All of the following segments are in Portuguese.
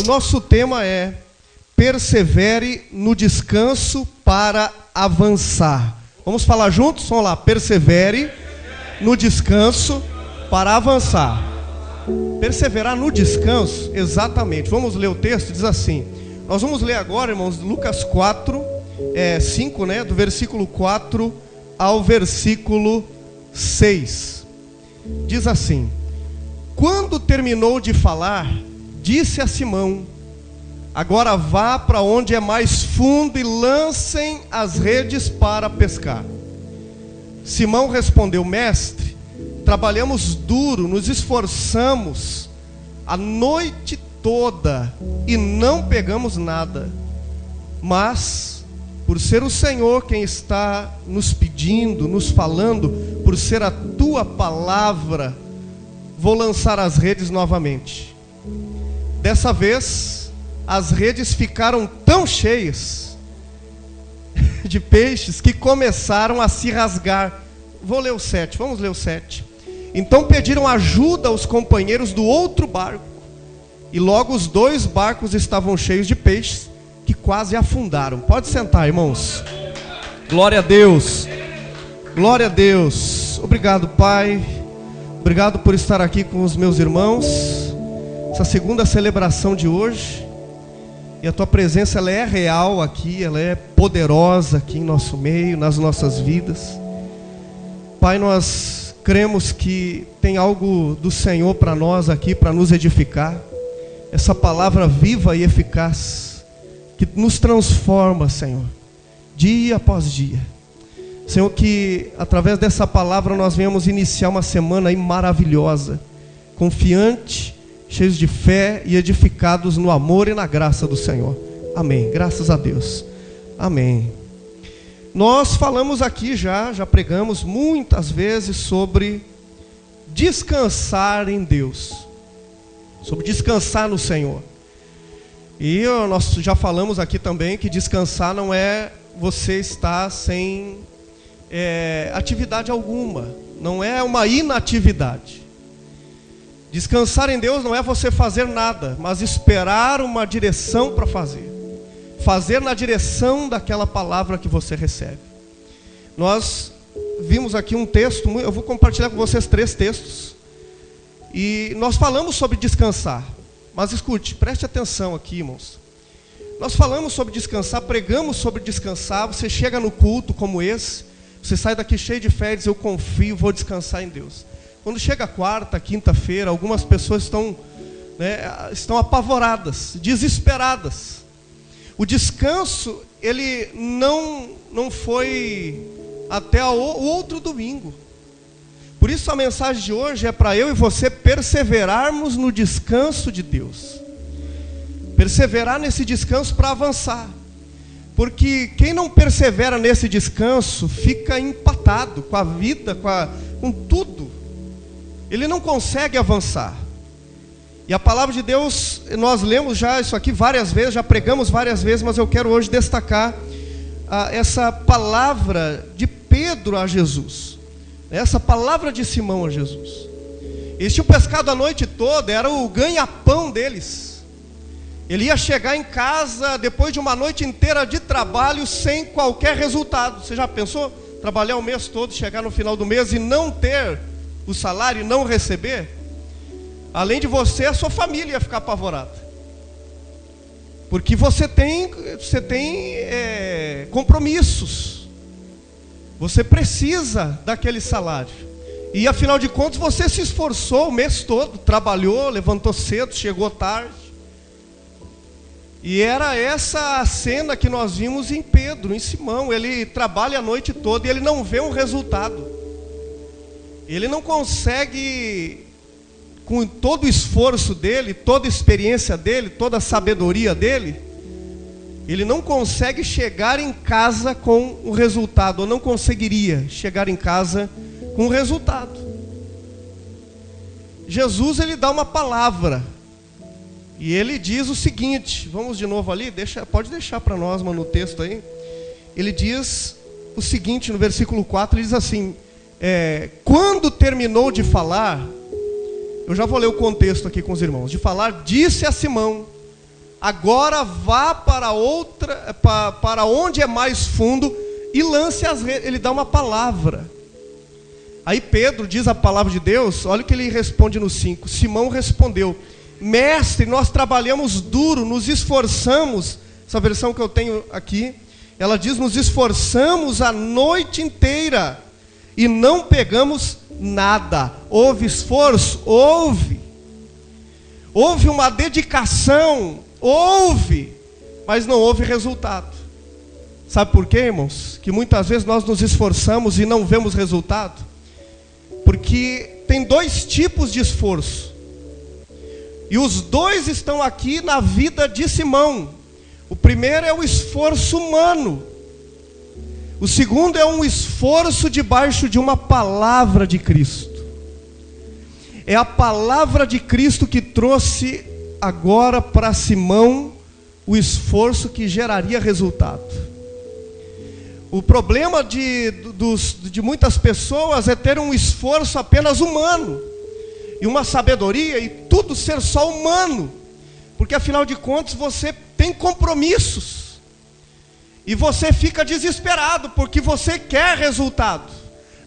nosso tema é persevere no descanso para avançar. Vamos falar juntos? Vamos lá. Persevere no descanso para avançar. Perseverar no descanso, exatamente. Vamos ler o texto, diz assim. Nós vamos ler agora, irmãos, Lucas 4, 5, né? Do versículo 4 ao versículo 6. Diz assim: quando terminou de falar, disse a Simão: agora vá para onde é mais fundo e lancem as redes para pescar. Simão respondeu: mestre, trabalhamos duro, nos esforçamos a noite toda e não pegamos nada. Mas, por ser o Senhor quem está nos pedindo, nos falando, por ser a tua palavra, vou lançar as redes novamente. Dessa vez, as redes ficaram tão cheias de peixes que começaram a se rasgar. Vou ler o 7, vamos ler o 7. Então pediram ajuda aos companheiros do outro barco, e logo os dois barcos estavam cheios de peixes, que quase afundaram. Pode sentar, irmãos. Glória a Deus. Glória a Deus. Obrigado, Pai. Obrigado por estar aqui com os meus irmãos. Essa segunda celebração de hoje. E a tua presença, ela é real aqui, ela é poderosa aqui em nosso meio, nas nossas vidas. Pai, nós cremos que tem algo do Senhor para nós aqui, para nos edificar. Essa palavra viva e eficaz, que nos transforma, Senhor, dia após dia. Senhor, que através dessa palavra nós venhamos iniciar uma semana aí maravilhosa, confiante, cheios de fé e edificados no amor e na graça do Senhor. Amém. Graças a Deus. Amém. Nós falamos aqui já pregamos muitas vezes sobre descansar em Deus, sobre descansar no Senhor. E nós já falamos aqui também que descansar não é você estar sem atividade alguma, não é uma inatividade. Descansar em Deus não é você fazer nada, mas esperar uma direção para fazer. Fazer na direção daquela palavra que você recebe. Nós vimos aqui um texto, eu vou compartilhar com vocês 3 textos. E nós falamos sobre descansar. Mas escute, preste atenção aqui, irmãos. Nós falamos sobre descansar, pregamos sobre descansar. Você chega no culto como esse, você sai daqui cheio de fé e diz: eu confio, vou descansar em Deus. Quando chega a quarta, quinta-feira, algumas pessoas estão apavoradas, desesperadas. O descanso, ele não foi até o outro domingo. Por isso a mensagem de hoje é para eu e você perseverarmos no descanso de Deus. Perseverar nesse descanso para avançar. Porque quem não persevera nesse descanso fica empatado com a vida, com tudo. Ele não consegue avançar. E a palavra de Deus, nós lemos já isso aqui várias vezes, já pregamos várias vezes, mas eu quero hoje destacar essa palavra de Pedro a Jesus, essa palavra de Simão a Jesus. Eles tinham pescado a noite toda, era o ganha-pão deles. Ele ia chegar em casa depois de uma noite inteira de trabalho sem qualquer resultado. Você já pensou? Trabalhar o mês todo, chegar no final do mês e não ter o salário e não receber? Além de você, a sua família ia ficar apavorada. Porque você tem compromissos. Você precisa daquele salário. E afinal de contas, você se esforçou o mês todo. Trabalhou, levantou cedo, chegou tarde. E era essa a cena que nós vimos em Pedro, em Simão. Ele trabalha a noite toda e ele não vê um resultado. Ele não consegue, com todo o esforço dele, toda a experiência dele, toda a sabedoria dele, ele não consegue chegar em casa com o resultado, ou não conseguiria chegar em casa com o resultado. Jesus, ele dá uma palavra, e ele diz o seguinte, vamos de novo ali, pode deixar para nós, mano, o texto aí. Ele diz o seguinte no versículo 4, ele diz assim, quando terminou de falar, eu já vou ler o contexto aqui com os irmãos, de falar, disse a Simão: Agora vá para onde é mais fundo e lance as redes. Ele dá uma palavra. Aí Pedro diz a palavra de Deus, olha o que ele responde no 5. Simão respondeu: Mestre, nós trabalhamos duro, nos esforçamos. Essa versão que eu tenho aqui, ela diz: nos esforçamos a noite inteira e não pegamos nada. Houve esforço? Houve. Houve uma dedicação? Houve. Mas não houve resultado. Sabe por quê, irmãos? Que muitas vezes nós nos esforçamos e não vemos resultado. Porque tem dois tipos de esforço. E os dois estão aqui na vida de Simão. O primeiro é o esforço humano. O segundo é um esforço debaixo de uma palavra de Cristo. É a palavra de Cristo que trouxe agora para Simão o esforço que geraria resultado. O problema de muitas pessoas é ter um esforço apenas humano. E uma sabedoria e tudo ser só humano. Porque afinal de contas você tem compromissos. E você fica desesperado porque você quer resultado.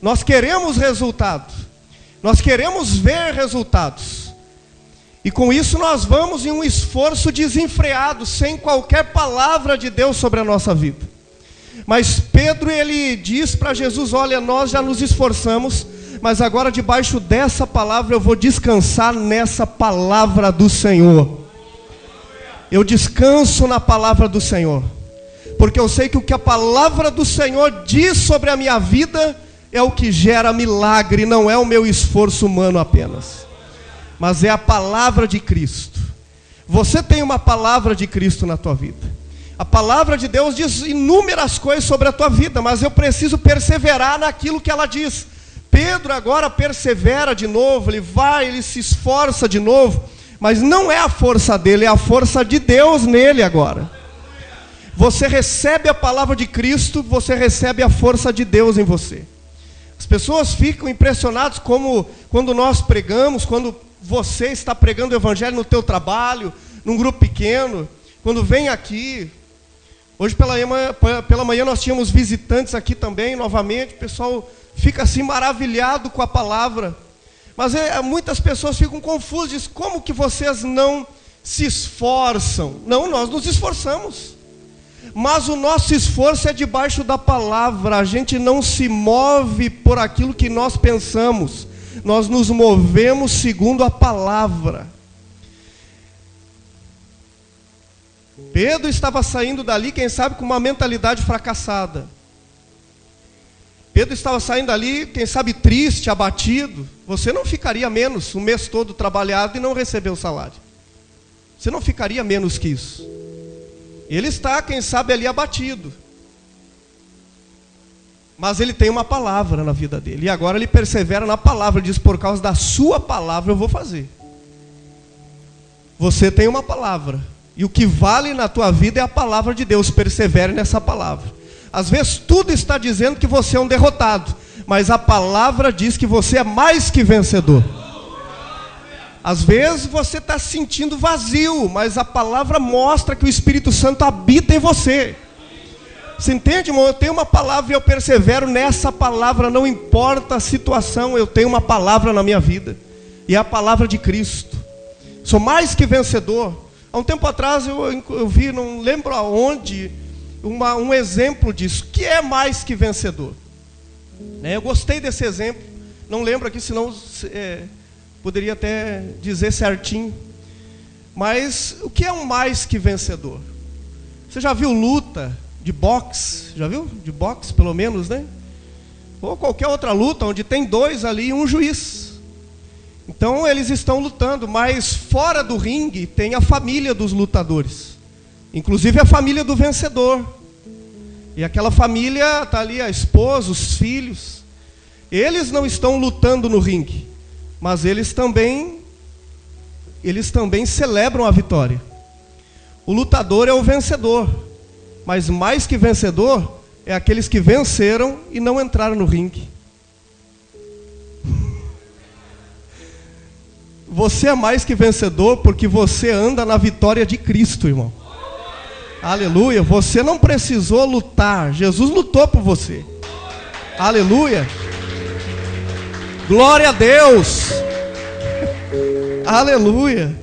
Nós queremos resultado. Nós queremos ver resultados. E com isso nós vamos em um esforço desenfreado, sem qualquer palavra de Deus sobre a nossa vida. Mas Pedro, ele diz para Jesus: olha, nós já nos esforçamos, mas agora debaixo dessa palavra eu vou descansar nessa palavra do Senhor. Eu descanso na palavra do Senhor, porque eu sei que o que a palavra do Senhor diz sobre a minha vida é o que gera milagre, não é o meu esforço humano apenas, mas é a palavra de Cristo. Você tem uma palavra de Cristo na tua vida. A palavra de Deus diz inúmeras coisas sobre a tua vida, mas eu preciso perseverar naquilo que ela diz. Pedro agora persevera de novo, ele se esforça de novo, mas não é a força dele, é a força de Deus nele agora. Você recebe a palavra de Cristo, você recebe a força de Deus em você. As pessoas ficam impressionadas como quando nós pregamos, quando você está pregando o evangelho no teu trabalho, num grupo pequeno, quando vem aqui. Hoje pela manhã nós tínhamos visitantes aqui também, novamente. O pessoal fica assim maravilhado com a palavra. Mas muitas pessoas ficam confusas, dizem: como que vocês não se esforçam? Não, nós nos esforçamos. Mas o nosso esforço é debaixo da palavra. A gente não se move por aquilo que nós pensamos. Nós nos movemos segundo a palavra. Pedro estava saindo dali, quem sabe, com uma mentalidade fracassada. Pedro estava saindo dali, quem sabe, triste, abatido. Você não ficaria menos o mês todo trabalhado e não receber o salário. Você não ficaria menos que isso. Ele está, quem sabe, ali abatido. Mas ele tem uma palavra na vida dele. E agora ele persevera na palavra. Ele diz: por causa da sua palavra eu vou fazer. Você tem uma palavra. E o que vale na tua vida é a palavra de Deus. Persevere nessa palavra. Às vezes tudo está dizendo que você é um derrotado, mas a palavra diz que você é mais que vencedor. Às vezes você está se sentindo vazio, mas a palavra mostra que o Espírito Santo habita em você. Você entende, irmão? Eu tenho uma palavra e eu persevero nessa palavra. Não importa a situação, eu tenho uma palavra na minha vida. E é a palavra de Cristo. Sou mais que vencedor. Há um tempo atrás eu vi, não lembro aonde, um exemplo disso. O que é mais que vencedor? Eu gostei desse exemplo. Não lembro aqui, senão poderia até dizer certinho. Mas o que é um mais que vencedor? Você já viu luta de boxe? Já viu? De boxe, pelo menos, né? Ou qualquer outra luta onde tem dois ali e um juiz. Então eles estão lutando, mas fora do ringue tem a família dos lutadores, inclusive a família do vencedor. E aquela família está ali, a esposa, os filhos. Eles não estão lutando no ringue, mas eles também celebram a vitória. O lutador é o vencedor, mas mais que vencedor é aqueles que venceram e não entraram no ringue. Você é mais que vencedor porque você anda na vitória de Cristo, irmão. Aleluia. Você não precisou lutar. Jesus lutou por você. Aleluia. Glória a Deus. Aleluia.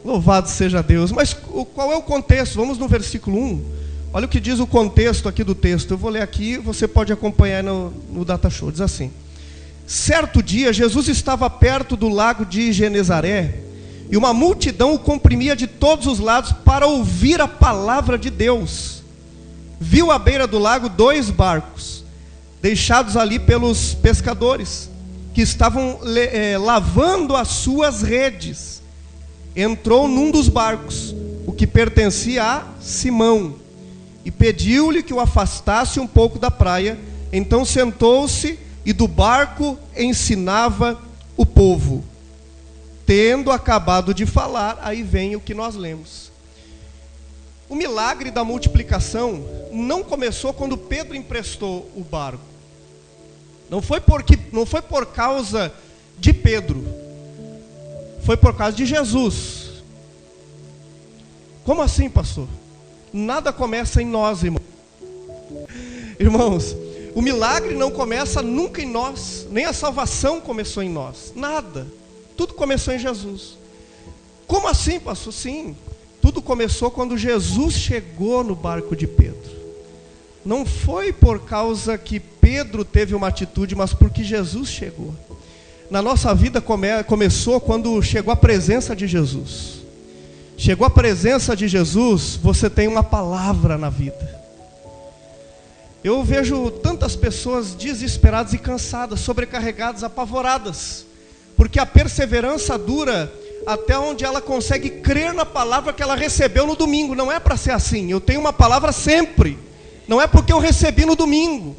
Louvado seja Deus. Mas qual é o contexto? Vamos no versículo 1. Olha o que diz o contexto aqui do texto. Eu vou ler aqui, você pode acompanhar no Data Show. Diz assim: certo dia, Jesus estava perto do lago de Genezaré, e uma multidão o comprimia de todos os lados para ouvir a palavra de Deus. Viu à beira do lago 2 barcos, deixados ali pelos pescadores, que estavam lavando as suas redes. Entrou num dos barcos, o que pertencia a Simão, e pediu-lhe que o afastasse um pouco da praia. Então sentou-se e do barco ensinava o povo. Tendo acabado de falar, aí vem o que nós lemos. O milagre da multiplicação não começou quando Pedro emprestou o barco. Não foi por causa de Pedro. Foi por causa de Jesus. Como assim, pastor? Nada começa em nós, irmão. Irmãos, o milagre não começa nunca em nós. Nem a salvação começou em nós. Nada. Tudo começou em Jesus. Como assim, pastor? Sim, tudo começou quando Jesus chegou no barco de Pedro. Não foi por causa que Pedro teve uma atitude, mas porque Jesus chegou. Na nossa vida começou quando chegou a presença de Jesus. Chegou a presença de Jesus, você tem uma palavra na vida. Eu vejo tantas pessoas desesperadas e cansadas, sobrecarregadas, apavoradas, porque a perseverança dura até onde ela consegue crer na palavra que ela recebeu no domingo. Não é para ser assim. Eu tenho uma palavra sempre. Não é porque eu recebi no domingo.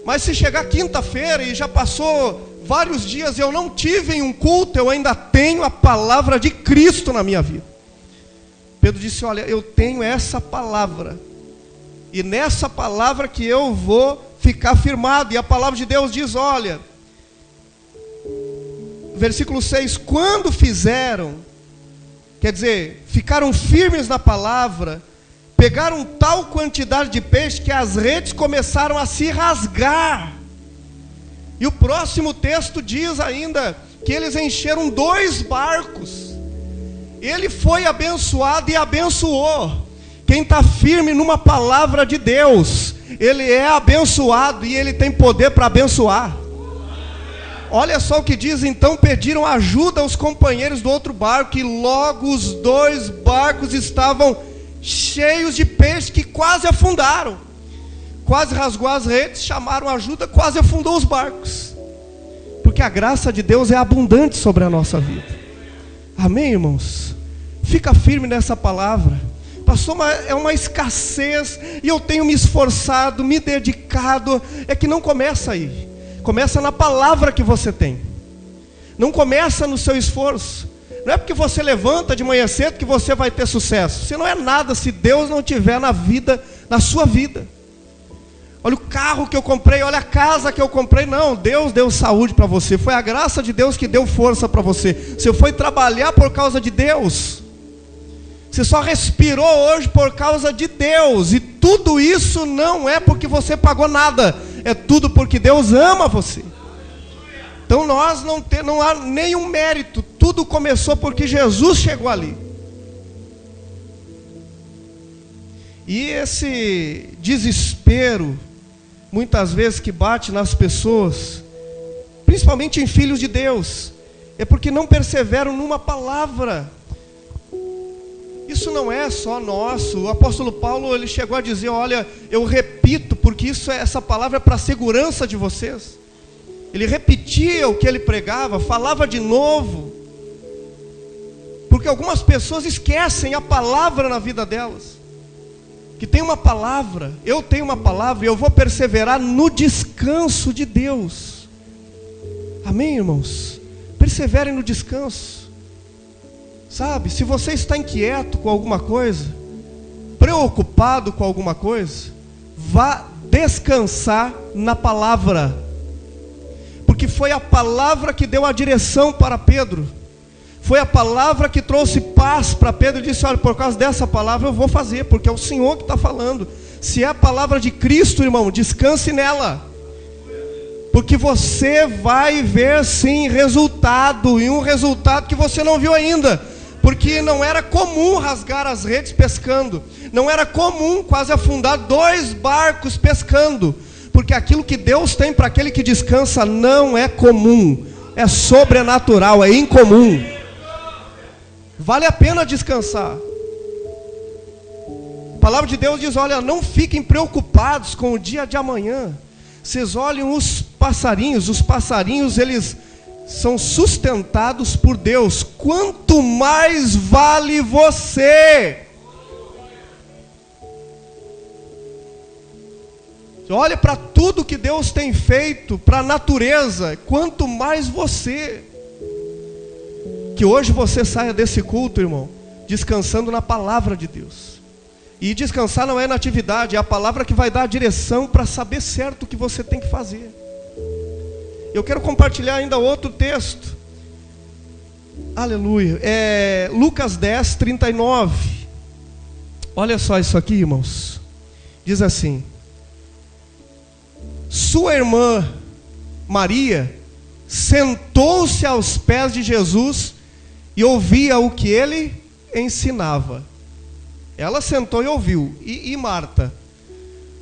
Mas se chegar quinta-feira e já passou vários dias e eu não tive em um culto, eu ainda tenho a palavra de Cristo na minha vida. Pedro disse: olha, eu tenho essa palavra, e nessa palavra que eu vou ficar firmado. E a palavra de Deus diz, olha, versículo 6, quando fizeram, quer dizer, ficaram firmes na palavra, pegaram tal quantidade de peixe que as redes começaram a se rasgar. E o próximo texto diz ainda que eles encheram 2 barcos. Ele foi abençoado e abençoou. Quem está firme numa palavra de Deus, ele é abençoado e ele tem poder para abençoar. Olha só o que diz: então pediram ajuda aos companheiros do outro barco, e logo os 2 barcos estavam cheios de peixe que quase afundaram. Quase rasgou as redes, chamaram ajuda, quase afundou os barcos. Porque a graça de Deus é abundante sobre a nossa vida. Amém, irmãos? Fica firme nessa palavra. Pastor, mas é uma escassez, e eu tenho me esforçado, me dedicado. É que não começa aí. Começa na palavra que você tem. Não começa no seu esforço. Não é porque você levanta de manhã cedo que você vai ter sucesso. Você não é nada se Deus não tiver na vida, na sua vida. Olha o carro que eu comprei, olha a casa que eu comprei. Não, Deus deu saúde para você. Foi a graça de Deus que deu força para você. Você foi trabalhar por causa de Deus. Você só respirou hoje por causa de Deus. E tudo isso não é porque você pagou nada. É tudo porque Deus ama você. Então nós não há nenhum mérito. Tudo começou porque Jesus chegou ali. E esse desespero, muitas vezes, que bate nas pessoas, principalmente em filhos de Deus, é porque não perseveram numa palavra. Isso não é só nosso. O apóstolo Paulo, ele chegou a dizer: olha, eu repito, porque essa palavra é para a segurança de vocês. Ele repetia o que ele pregava, falava de novo, porque algumas pessoas esquecem a palavra na vida delas. Que tem uma palavra, eu tenho uma palavra, e eu vou perseverar no descanso de Deus. Amém, irmãos? Perseverem no descanso. Sabe, se você está inquieto com alguma coisa, preocupado com alguma coisa, vá descansar na palavra. Porque Porque foi a palavra que deu a direção para Pedro. Foi a palavra que trouxe paz para Pedro e disse: olha, por causa dessa palavra eu vou fazer, porque é o Senhor que está falando. Se é a palavra de Cristo, irmão, descanse nela. Porque você vai ver sim resultado, e um resultado que você não viu ainda. Porque não era comum rasgar as redes pescando. Não era comum quase afundar 2 barcos pescando. Porque aquilo que Deus tem para aquele que descansa não é comum. É sobrenatural, é incomum. Vale a pena descansar. A palavra de Deus diz: olha, não fiquem preocupados com o dia de amanhã. Vocês olhem os passarinhos eles são sustentados por Deus. Quanto mais vale você? Olhe para tudo que Deus tem feito, para a natureza, quanto mais você. Que hoje você saia desse culto, irmão, descansando na palavra de Deus. E descansar não é na atividade, é a palavra que vai dar a direção para saber certo o que você tem que fazer. Eu quero compartilhar ainda outro texto. Aleluia. Lucas 10, 39. Olha só isso aqui, irmãos. Diz assim: sua irmã Maria sentou-se aos pés de Jesus e ouvia o que ele ensinava. Ela sentou e ouviu. E Marta?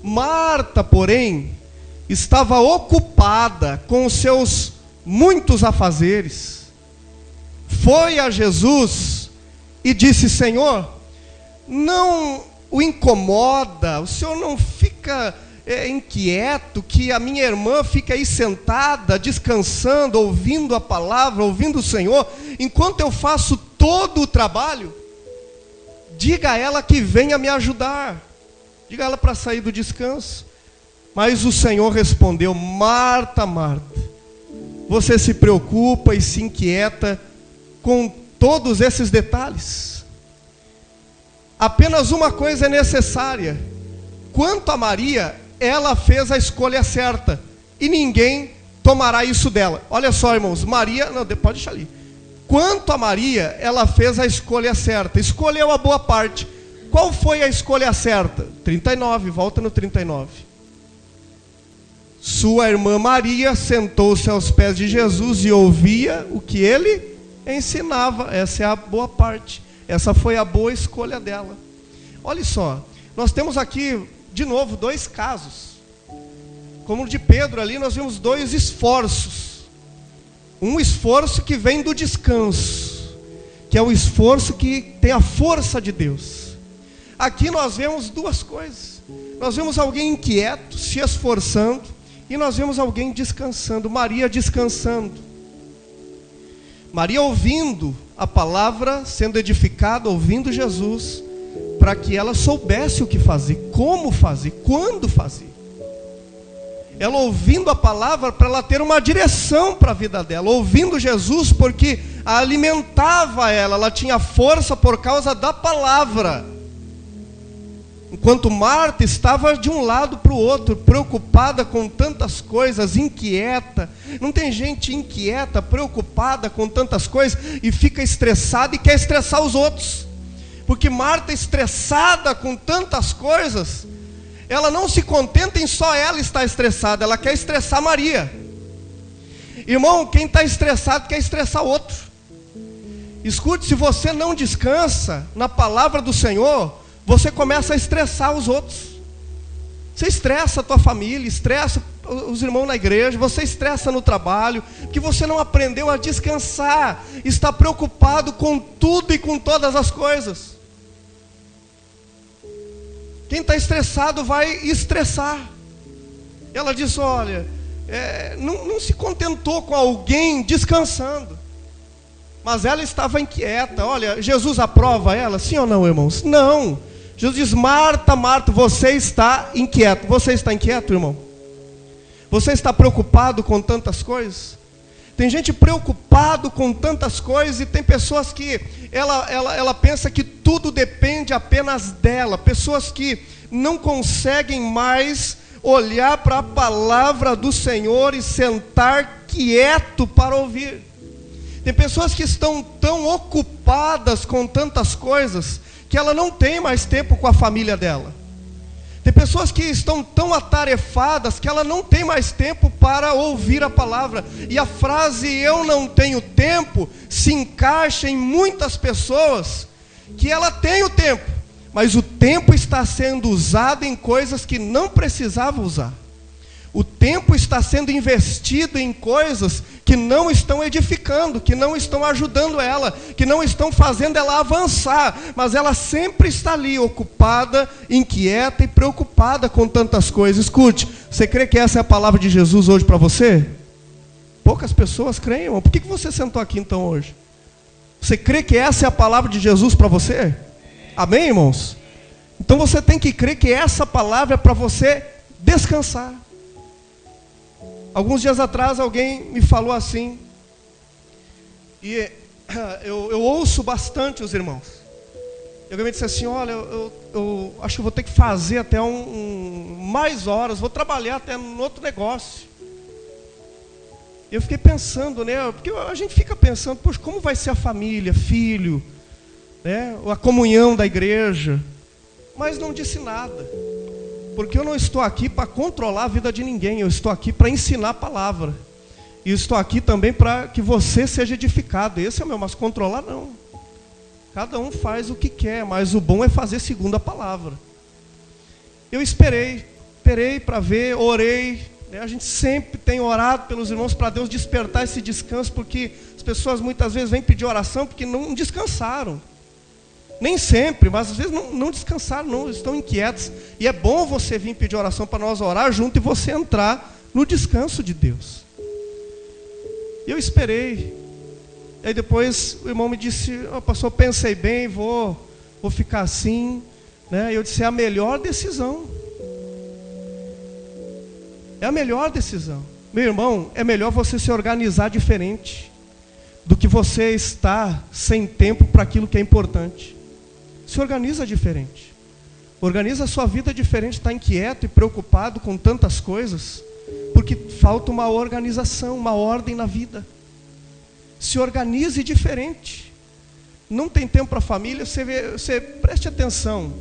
Marta, porém, estava ocupada com os seus muitos afazeres. Foi a Jesus e disse: Senhor, não o incomoda, o Senhor não fica inquieto que a minha irmã fica aí sentada, descansando, ouvindo a palavra, ouvindo o Senhor, enquanto eu faço todo o trabalho? Diga a ela que venha me ajudar. Diga a ela para sair do descanso. Mas o Senhor respondeu: Marta, Marta, você se preocupa e se inquieta com todos esses detalhes. Apenas uma coisa é necessária. Quanto a Maria, ela fez a escolha certa, e ninguém tomará isso dela. Olha só, irmãos, Maria, não, pode deixar ali. Quanto a Maria, ela fez a escolha certa, escolheu a boa parte. Qual foi a escolha certa? 39, volta no 39. Sua irmã Maria sentou-se aos pés de Jesus e ouvia o que ele ensinava. Essa é a boa parte. Essa foi a boa escolha dela. Olha só, nós temos aqui, de novo, 2 casos. Como o de Pedro ali, nós vimos 2 esforços. Um esforço que vem do descanso, que é o esforço que tem a força de Deus. Aqui nós vemos 2 coisas. Nós vemos alguém inquieto, se esforçando, e nós vemos alguém descansando. Maria descansando. Maria ouvindo a palavra, sendo edificada, ouvindo Jesus, para que ela soubesse o que fazer, como fazer, quando fazer. Ela ouvindo a palavra para ela ter uma direção para a vida dela. Ouvindo Jesus porque alimentava ela tinha força por causa da palavra. Enquanto Marta estava de um lado para o outro, preocupada com tantas coisas, inquieta. Não tem gente inquieta, preocupada com tantas coisas e fica estressada e quer estressar os outros. Porque Marta, estressada com tantas coisas, ela não se contenta em só ela estar estressada, ela quer estressar Maria. Irmão, quem está estressado quer estressar outro. Escute, se você não descansa na palavra do Senhor, você começa a estressar os outros. Você estressa a tua família, estressa os irmãos na igreja, você estressa no trabalho, porque você não aprendeu a descansar, está preocupado com tudo e com todas as coisas. Quem está estressado vai estressar. Ela disse: olha, não se contentou com alguém descansando, mas ela estava inquieta. Olha, Jesus aprova ela? Sim ou não, irmãos? Não. Jesus diz: Marta, Marta, você está inquieto. Você está inquieto, irmão? Você está preocupado com tantas coisas? Tem gente preocupado com tantas coisas, e tem pessoas que ela pensa que tudo depende apenas dela. Pessoas que não conseguem mais olhar para a palavra do Senhor e sentar quieto para ouvir. Tem pessoas que estão tão ocupadas com tantas coisas que ela não tem mais tempo com a família dela. Tem pessoas que estão tão atarefadas que ela não tem mais tempo para ouvir a palavra. E a frase "eu não tenho tempo" se encaixa em muitas pessoas que ela tem o tempo, mas o tempo está sendo usado em coisas que não precisava usar. O tempo está sendo investido em coisas que não estão edificando, que não estão ajudando ela, que não estão fazendo ela avançar, mas ela sempre está ali, ocupada, inquieta e preocupada com tantas coisas. Escute, você crê que essa é a palavra de Jesus hoje para você? Poucas pessoas creem, irmão. Por que você sentou aqui então hoje? Você crê que essa é a palavra de Jesus para você? Amém, irmãos? Então você tem que crer que essa palavra é para você descansar. Alguns dias atrás alguém me falou assim, e eu ouço bastante os irmãos. E alguém me disse assim: olha, eu acho que vou ter que fazer até mais horas, vou trabalhar até no outro negócio. Eu fiquei pensando, né? Porque a gente fica pensando, poxa, como vai ser a família, filho, né? A comunhão da igreja. Mas não disse nada. Porque eu não estou aqui para controlar a vida de ninguém, eu estou aqui para ensinar a palavra. E estou aqui também para que você seja edificado. Esse é o meu, mas controlar não. Cada um faz o que quer, mas o bom é fazer segundo a palavra. Eu esperei para ver, orei. A gente sempre tem orado pelos irmãos para Deus despertar esse descanso, porque as pessoas muitas vezes vêm pedir oração porque não descansaram. Nem sempre, mas às vezes não descansaram, não, estão inquietos. E é bom você vir pedir oração para nós orar junto e você entrar no descanso de Deus. E eu esperei. E aí depois o irmão me disse: oh, pastor, pensei bem, vou ficar assim, né? E eu disse: é a melhor decisão. É a melhor decisão. Meu irmão, é melhor você se organizar diferente do que você estar sem tempo para aquilo que é importante. Se organiza diferente. Organiza a sua vida diferente. Está inquieto e preocupado com tantas coisas porque falta uma organização, uma ordem na vida. Se organize diferente. Não tem tempo para a família, você preste atenção.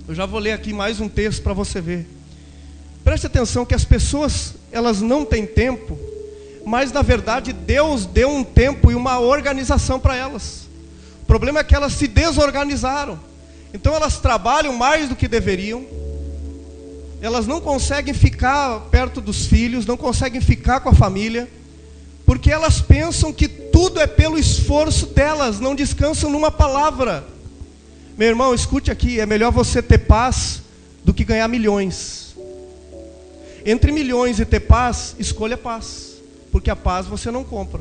Eu já vou ler aqui mais um texto para você ver. Preste atenção que as pessoas, elas não têm tempo, mas na verdade Deus deu um tempo e uma organização para elas. O problema é que elas se desorganizaram. Então elas trabalham mais do que deveriam. Elas não conseguem ficar perto dos filhos, não conseguem ficar com a família, porque elas pensam que tudo é pelo esforço delas, não descansam numa palavra. Meu irmão, escute aqui, é melhor você ter paz do que ganhar milhões. Entre milhões e ter paz, escolha paz, porque a paz você não compra.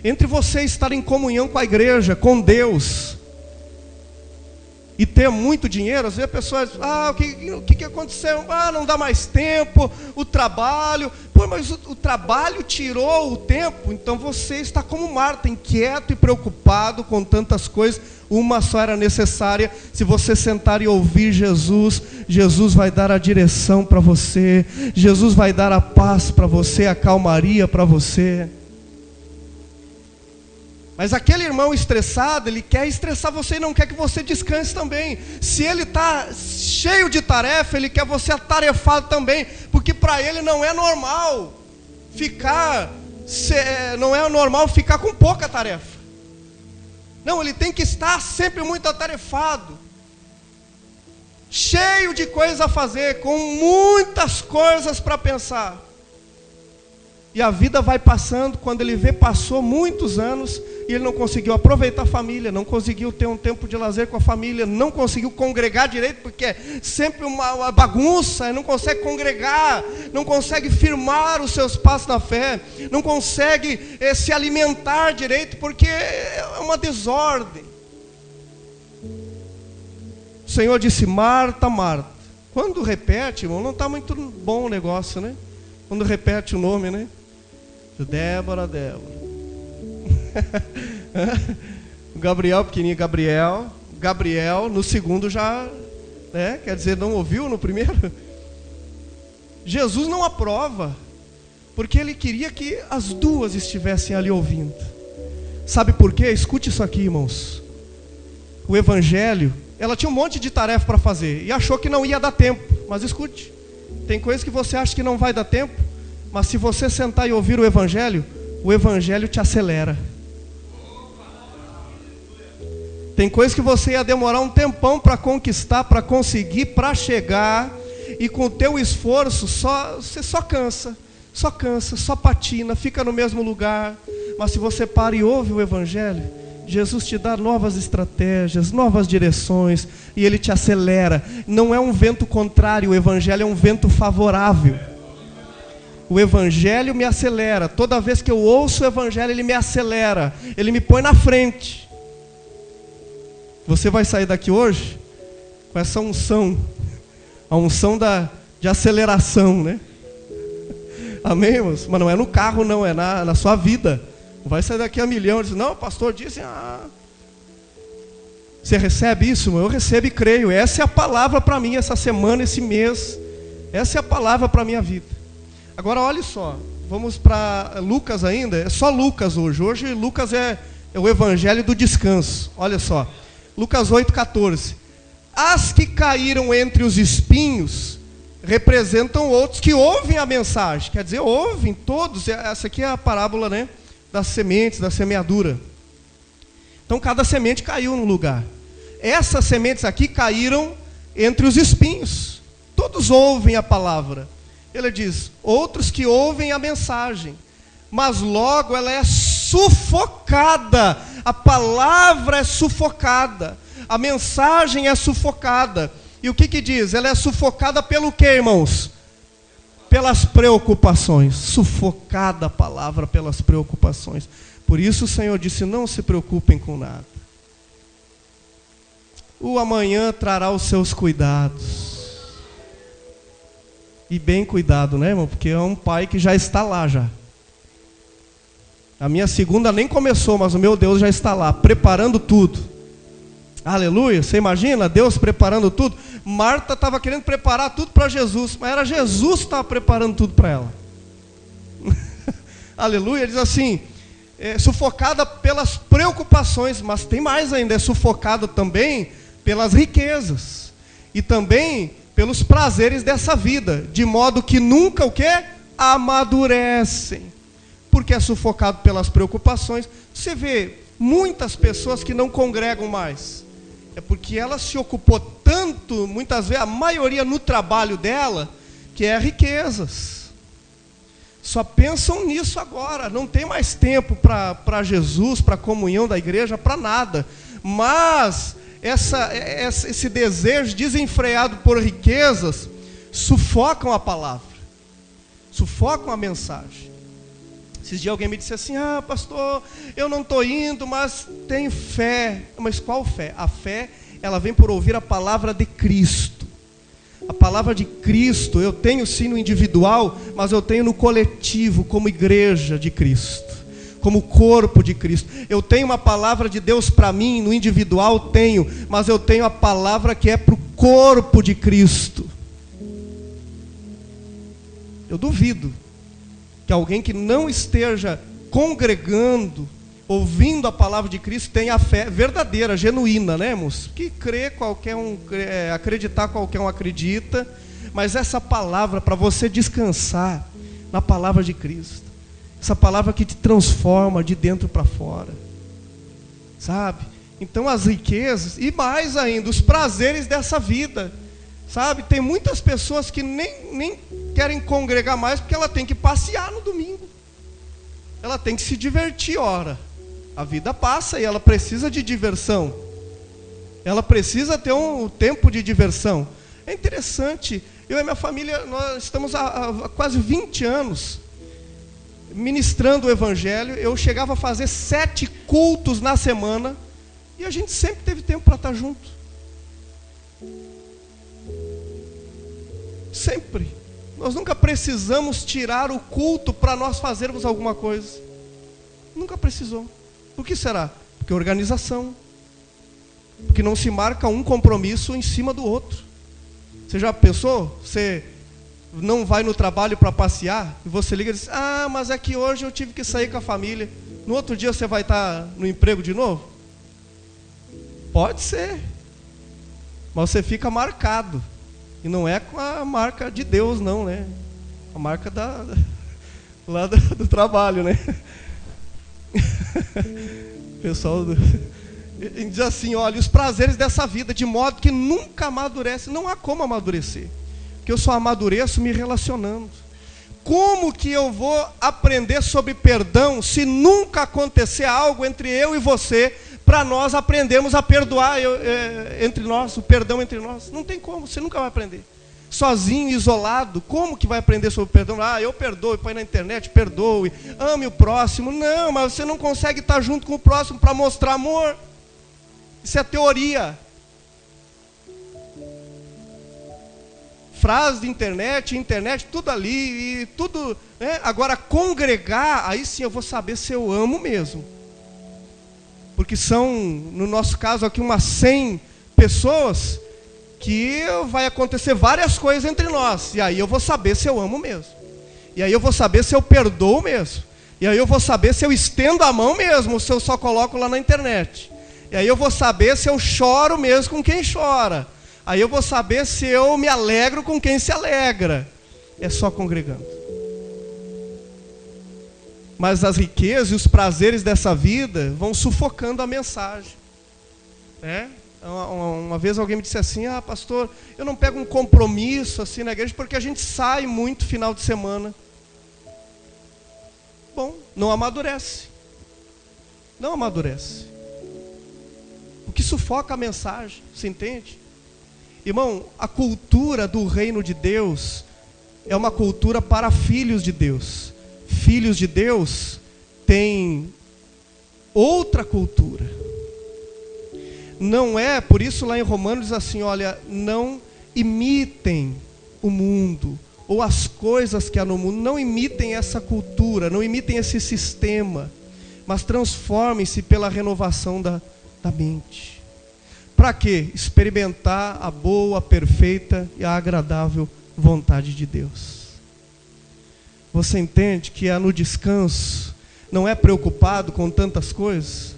Entre você estar em comunhão com a igreja, com Deus, e ter muito dinheiro, às vezes a pessoa diz: ah, o que aconteceu? Ah, não dá mais tempo, o trabalho. Pô, mas o trabalho tirou o tempo, então você está como Marta, inquieto e preocupado com tantas coisas. Uma só era necessária. Se você sentar e ouvir Jesus, Jesus vai dar a direção para você, Jesus vai dar a paz para você, a calmaria para você. Mas aquele irmão estressado, ele quer estressar você e não quer que você descanse também. Se ele está cheio de tarefa, ele quer você atarefado também, porque para ele não é normal ficar com pouca tarefa. Não, ele tem que estar sempre muito atarefado, cheio de coisas a fazer, com muitas coisas para pensar. E a vida vai passando, quando ele vê, passou muitos anos, e ele não conseguiu aproveitar a família, não conseguiu ter um tempo de lazer com a família, não conseguiu congregar direito, porque é sempre uma bagunça, não consegue congregar, não consegue firmar os seus passos na fé, não consegue se alimentar direito, porque é uma desordem. O Senhor disse: Marta, Marta. Quando repete, irmão, não está muito bom o negócio, né? Quando repete o nome, né? Débora. Gabriel, pequenininho, Gabriel, no segundo já né? Quer dizer, não ouviu no primeiro? Jesus não aprova, porque ele queria que as duas estivessem ali ouvindo. Sabe por quê? Escute isso aqui, irmãos. O evangelho, ela tinha um monte de tarefa para fazer e achou que não ia dar tempo. Mas escute, tem coisas que você acha que não vai dar tempo, mas se você sentar e ouvir o evangelho te acelera. Tem coisas que você ia demorar um tempão para conquistar, para conseguir, para chegar, e com o teu esforço você só cansa, só patina, fica no mesmo lugar. Mas se você para e ouve o evangelho, Jesus te dá novas estratégias, novas direções, e ele te acelera. Não é um vento contrário, o evangelho é um vento favorável. O evangelho me acelera. Toda vez que eu ouço o evangelho, ele me acelera, ele me põe na frente. Você vai sair daqui hoje com essa unção, a unção de aceleração, né? Amém, irmãos? Mas não é no carro, não, é na sua vida. Não vai sair daqui a milhão. Diz, não, o pastor disse, Você recebe isso, irmão? Eu recebo e creio. Essa é a palavra para mim, essa semana, esse mês. Essa é a palavra para a minha vida. Agora, olha só. Vamos para Lucas ainda. É só Lucas hoje. Hoje, Lucas é o evangelho do descanso. Olha só. Lucas 8,14. As que caíram entre os espinhos representam outros que ouvem a mensagem. Quer dizer, ouvem todos. Essa aqui é a parábola, né, das sementes, da semeadura. Então cada semente caiu no lugar. Essas sementes aqui caíram entre os espinhos. Todos ouvem a palavra. Ele diz, outros que ouvem a mensagem, mas logo ela é sufocada. A palavra é sufocada. A mensagem é sufocada. E o que diz? Ela é sufocada pelo quê, irmãos? Pelas preocupações. Sufocada a palavra pelas preocupações. Por isso o Senhor disse, não se preocupem com nada. O amanhã trará os seus cuidados. E bem cuidado, né, irmão? Porque é um pai que já está lá já. A minha segunda nem começou, mas o meu Deus já está lá, preparando tudo. Aleluia, você imagina Deus preparando tudo? Marta estava querendo preparar tudo para Jesus, mas era Jesus que estava preparando tudo para ela. Aleluia, diz assim, sufocada pelas preocupações, mas tem mais ainda, é sufocada também pelas riquezas, e também pelos prazeres dessa vida, de modo que nunca o quê? Amadurecem. Porque é sufocado pelas preocupações. Você vê muitas pessoas que não congregam mais. É porque ela se ocupou tanto, muitas vezes, a maioria no trabalho dela, que é riquezas. Só pensam nisso agora. Não tem mais tempo para Jesus, para a comunhão da igreja, para nada. Mas esse desejo desenfreado por riquezas sufocam a palavra. Sufocam a mensagem. Esses dias alguém me disse assim, pastor, eu não estou indo, mas tenho fé. Mas qual fé? A fé, ela vem por ouvir a palavra de Cristo. A palavra de Cristo, eu tenho sim no individual, mas eu tenho no coletivo, como igreja de Cristo, como corpo de Cristo. Eu tenho uma palavra de Deus para mim, no individual tenho, mas eu tenho a palavra que é para o corpo de Cristo. Eu duvido que alguém que não esteja congregando, ouvindo a palavra de Cristo, tenha a fé verdadeira, genuína, né, irmãos? Que crê qualquer um, acreditar qualquer um acredita, mas essa palavra, para você descansar na palavra de Cristo, essa palavra que te transforma de dentro para fora, sabe? Então as riquezas, e mais ainda, os prazeres dessa vida, sabe? Tem muitas pessoas que nem querem congregar mais porque ela tem que passear no domingo. Ela tem que se divertir, ora. A vida passa e ela precisa de diversão. Ela precisa ter um tempo de diversão. É interessante. Eu e minha família, nós estamos há quase 20 anos ministrando o evangelho. Eu chegava a fazer 7 cultos na semana e a gente sempre teve tempo para estar junto. Sempre. Nós nunca precisamos tirar o culto para nós fazermos alguma coisa. Nunca precisou. Por que será? Porque organização. Porque não se marca um compromisso em cima do outro. Você já pensou? Você não vai no trabalho para passear, e você liga e diz, mas é que hoje eu tive que sair com a família. No outro dia você vai estar no emprego de novo? Pode ser. Mas você fica marcado. E não é com a marca de Deus, não, né? A marca lá do trabalho, né? Pessoal diz assim, olha, os prazeres dessa vida, de modo que nunca amadurece. Não há como amadurecer. Porque eu só amadureço me relacionando. Como que eu vou aprender sobre perdão se nunca acontecer algo entre eu e você, para nós aprendermos a perdoar entre nós, o perdão entre nós? Não tem como, você nunca vai aprender. Sozinho, isolado, como que vai aprender sobre perdão? Eu perdoo, põe na internet, perdoe, ame o próximo. Não, mas você não consegue estar junto com o próximo para mostrar amor. Isso é teoria. Frases de internet, tudo ali, e tudo, né? Agora, congregar, aí sim eu vou saber se eu amo mesmo. Porque são, no nosso caso aqui, umas 100 pessoas, que vai acontecer várias coisas entre nós. E aí eu vou saber se eu amo mesmo. E aí eu vou saber se eu perdoo mesmo. E aí eu vou saber se eu estendo a mão mesmo, ou se eu só coloco lá na internet. E aí eu vou saber se eu choro mesmo com quem chora. Aí eu vou saber se eu me alegro com quem se alegra. É só congregando. Mas as riquezas e os prazeres dessa vida vão sufocando a mensagem. Uma vez alguém me disse assim, pastor, eu não pego um compromisso assim na igreja, porque a gente sai muito final de semana. Bom, não amadurece. Não amadurece. O que sufoca a mensagem, você entende? Irmão, a cultura do reino de Deus é uma cultura para filhos de Deus. Filhos de Deus têm outra cultura. Não é, por isso lá em Romanos diz assim, olha, não imitem o mundo, ou as coisas que há no mundo, não imitem essa cultura, não imitem esse sistema, mas transformem-se pela renovação da mente. Para quê? Experimentar a boa, perfeita e a agradável vontade de Deus. Você entende que no descanso não é preocupado com tantas coisas?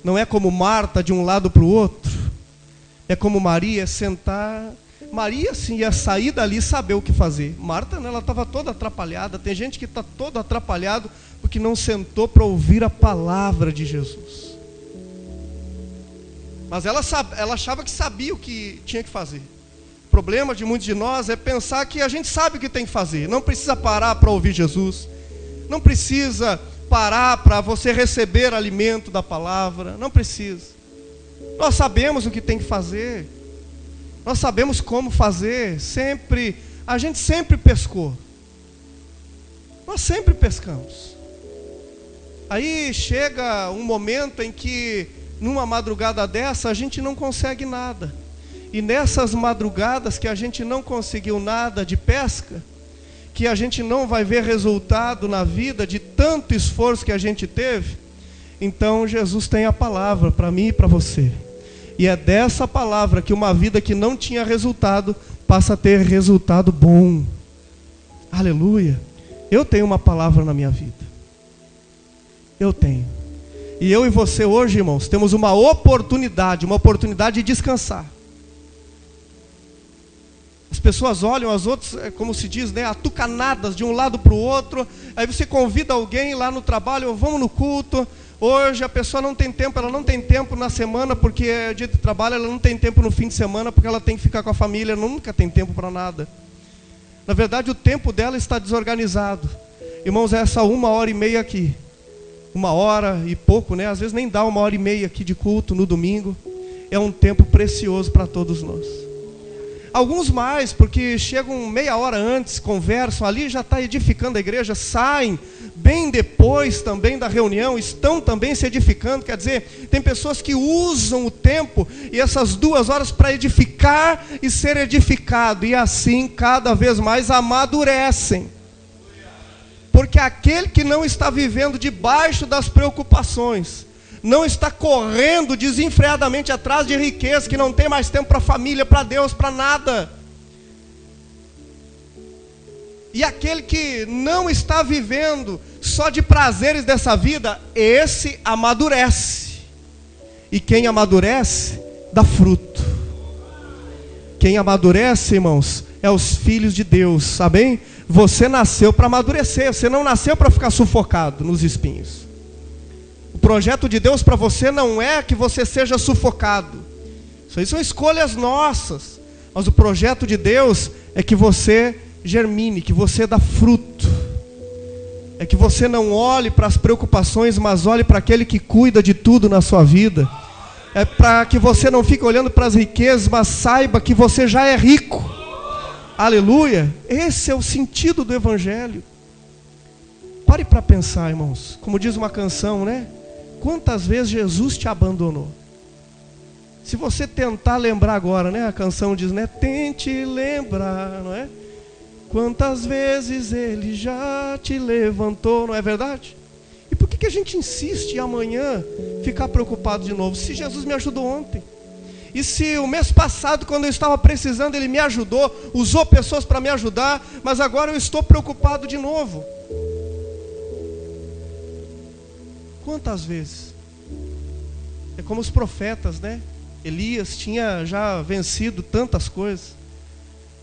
Não é como Marta de um lado para o outro? É como Maria, sentar. Maria sim ia sair dali e saber o que fazer. Marta não, ela estava toda atrapalhada. Tem gente que está todo atrapalhado porque não sentou para ouvir a palavra de Jesus. Mas ela achava que sabia o que tinha que fazer. O problema de muitos de nós é pensar que a gente sabe o que tem que fazer. Não precisa parar para ouvir Jesus. Não precisa parar para você receber alimento da palavra. Não precisa. Nós sabemos o que tem que fazer. Nós sabemos como fazer. A gente sempre pescou. Nós sempre pescamos. Aí chega um momento em que numa madrugada dessa a gente não consegue nada. E nessas madrugadas que a gente não conseguiu nada de pesca, que a gente não vai ver resultado na vida de tanto esforço que a gente teve, então Jesus tem a palavra para mim e para você. E é dessa palavra que uma vida que não tinha resultado passa a ter resultado bom. Aleluia. Eu tenho uma palavra na minha vida. Eu tenho. E eu e você hoje, irmãos, temos uma oportunidade de descansar. As pessoas olham as outras, como se diz, né, atucanadas de um lado para o outro. Aí você convida alguém lá no trabalho, vamos no culto. Hoje a pessoa não tem tempo, ela não tem tempo na semana porque é dia de trabalho, ela não tem tempo no fim de semana porque ela tem que ficar com a família, nunca tem tempo para nada. Na verdade o tempo dela está desorganizado. Irmãos, é essa 1h30 aqui. 1 hora e pouco, né? Às vezes nem dá 1h30 aqui de culto no domingo. É um tempo precioso para todos nós. Alguns mais, porque chegam meia hora antes, conversam, ali já está edificando a igreja, saem bem depois também da reunião, estão também se edificando. Quer dizer, tem pessoas que usam o tempo e essas 2 horas para edificar e ser edificado. E assim cada vez mais amadurecem. Porque aquele que não está vivendo debaixo das preocupações, não está correndo desenfreadamente atrás de riqueza, que não tem mais tempo para a família, para Deus, para nada, E aquele que não está vivendo só de prazeres dessa vida, esse amadurece. E quem amadurece, dá fruto. Quem amadurece, irmãos, é os filhos de Deus, amém? Você nasceu para amadurecer, você não nasceu para ficar sufocado nos espinhos. O projeto de Deus para você não é que você seja sufocado. Isso aí são escolhas nossas. Mas o projeto de Deus é que você germine, que você dá fruto. É que você não olhe para as preocupações, mas olhe para aquele que cuida de tudo na sua vida. É para que você não fique olhando para as riquezas, mas saiba que você já é rico. Aleluia. Esse é o sentido do Evangelho. Pare para pensar, irmãos. Como diz uma canção, né? Quantas vezes Jesus te abandonou? Se você tentar lembrar agora, né? A canção diz, né? Tente lembrar, não é? Quantas vezes Ele já te levantou, não é verdade? E por que a gente insiste em amanhã ficar preocupado de novo? Se Jesus me ajudou ontem. E se o mês passado, quando eu estava precisando, Ele me ajudou, usou pessoas para me ajudar, mas agora eu estou preocupado de novo. Quantas vezes? É como os profetas, né? Elias tinha já vencido tantas coisas,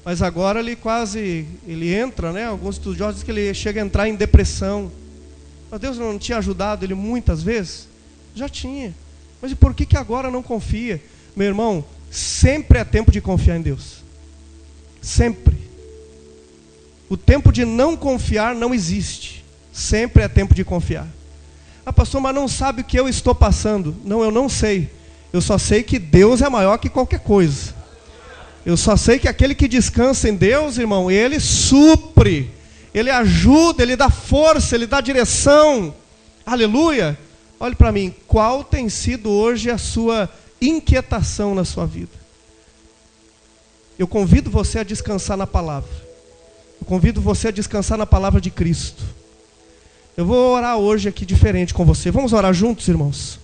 mas agora ele entra, né? Alguns estudiosos dizem que ele chega a entrar em depressão. Mas Deus não tinha ajudado ele muitas vezes? Já tinha. Mas e por que agora não confia? Meu irmão, sempre é tempo de confiar em Deus. Sempre. O tempo de não confiar não existe. Sempre é tempo de confiar. Ah, pastor, mas não sabe o que eu estou passando. Não, eu não sei. Eu só sei que Deus é maior que qualquer coisa. Eu só sei que aquele que descansa em Deus, irmão, Ele supre. Ele ajuda, Ele dá força, Ele dá direção. Aleluia. Olhe para mim, qual tem sido hoje a sua inquietação na sua vida? Eu convido você a descansar na palavra. Eu convido você a descansar na palavra de Cristo. Eu vou orar hoje aqui diferente com você. Vamos orar juntos, irmãos?